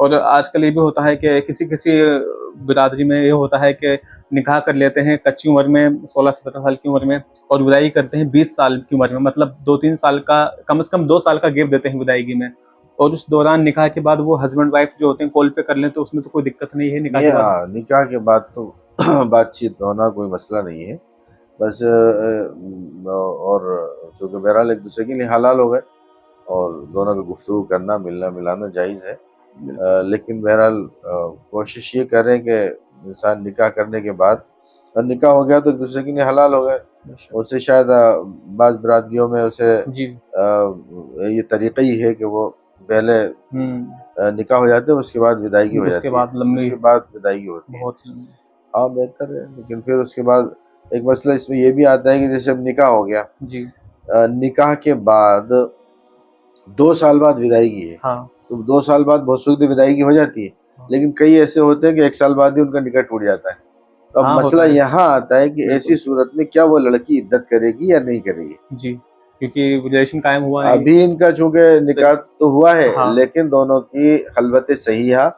اور آج کل یہ بھی ہوتا ہے کہ کسی کسی برادری میں یہ ہوتا ہے کہ نکاح کر لیتے ہیں کچی عمر میں، 16-17 سال کی عمر میں، اور وداعی کرتے ہیں 20 سال کی عمر میں، مطلب 2-3 سال کا، کم از کم 2 سال کا گیپ دیتے ہیں وداعیگی میں، اور اس دوران نکاح کے بعد وہ ہسبینڈ وائف جو ہوتے ہیں کال پہ کر لیں تو اس میں تو کوئی دقت نہیں ہے نکاح کے بعد۔ نکاح کے بعد تو بات چیت ہونا کوئی مسئلہ نہیں ہے، بس اور چونکہ بہرحال ایک دوسرے کے لیے حلال ہو گئے اور دونوں کو گفتگو کرنا، ملنا ملانا جائز ہے، لیکن بہرحال کوشش یہ کریں کہ انسان نکاح کرنے کے بعد، اور نکاح ہو گیا تو ایک دوسرے کے لیے حلال ہو گئے، اسے شاید بعض برادریوں میں اسے جی یہ طریقہ ہی ہے کہ وہ پہلے نکاح ہو جاتے ہیں، اس کے بعد وداعیگی ہو اس جاتی کے ہے، بعد لمبی، اس کے بعد وداعیگی ہوتی ہے۔ بہت ہاں بہتر ہے، لیکن پھر اس کے بعد ایک مسئلہ اس میں یہ بھی آتا ہے کہ جیسے اب نکاح ہو گیا، جی نکاح کے بعد 2 سال بعد وداعیگی ہے، ہاں تو 2 سال بعد بہت سخت وداعیگی ہو جاتی ہے، لیکن کئی ایسے ہوتے ہیں کہ 1 سال بعد ہی ان کا نکاح ٹوٹ جاتا ہے۔ تو اب ہاں مسئلہ ہوتا ہے یہاں آتا ہے کہ ایسی بالکل صورت میں کیا وہ لڑکی عدت کرے گی یا نہیں کرے گی؟ جی، کیونکہ ریلیشن قائم ہوا نہیں ابھی ان کا چونکہ نکاح تو ہوا ہے، ہاں لیکن دونوں کی خلوت صحیحہ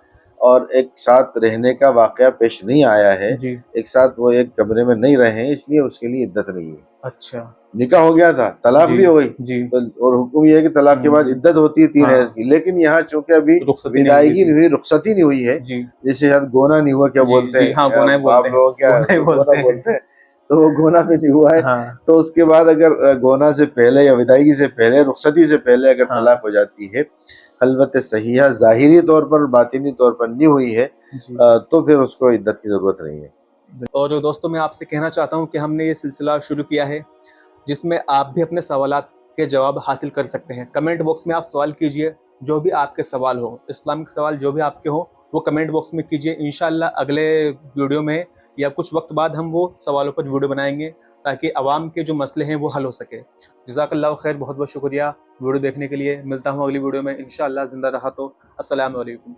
اور ایک ساتھ رہنے کا واقعہ پیش نہیں آیا ہے، جی ایک ساتھ وہ ایک کمرے میں نہیں رہے، اس لیے اس کے لیے عدت نہیں ہے۔ اچھا نکاح ہو گیا تھا، طلاق جی بھی ہو گئی، جی اور حکم یہ ہے کہ طلاق کے بعد عدت ہوتی ہے 3 ہاں حیض کی، لیکن یہاں چونکہ ابھی رخصتی نہیں ہوئی وداعیگی تھی، نہیں ہوئی، رخصتی نہیں ہوئی ہے، جی جیسے شاید گونا نہیں ہوا، کیا جی بولتے جی ہاں ہیں گونا ہی آپ بولتے ہیں، لوگ، کیا گونا ہی گونا بولتے بولتے ہیں، تو وہ گونا بھی نہیں ہوا ہے، ہاں تو اس کے بعد اگر گونا سے پہلے یا وداعیگی سے پہلے، رخصتی سے پہلے اگر ہاں طلاق ہو جاتی ہے، خلوت صحیحہ ظاہری طور پر باطنی طور پر نہیں ہوئی ہے، جی۔ تو پھر اس کو عدت کی ضرورت نہیں ہے۔ اور دوستوں میں آپ سے کہنا چاہتا ہوں کہ ہم نے یہ سلسلہ شروع کیا ہے جس میں آپ بھی اپنے سوالات کے جواب حاصل کر سکتے ہیں۔ کمنٹ باکس میں آپ سوال کیجئے، جو بھی آپ کے سوال ہو، اسلامک سوال جو بھی آپ کے ہوں وہ کمنٹ باکس میں کیجئے، انشاءاللہ اگلے ویڈیو میں یا کچھ وقت بعد ہم وہ سوالوں پر ویڈیو بنائیں گے تاکہ عوام کے جو مسئلے ہیں وہ حل ہو سکے۔ جزاک اللہ خیر، بہت بہت شکریہ ویڈیو دیکھنے کے لیے، ملتا ہوں اگلی ویڈیو میں انشاءاللہ، زندہ رہا تو۔ السلام علیکم۔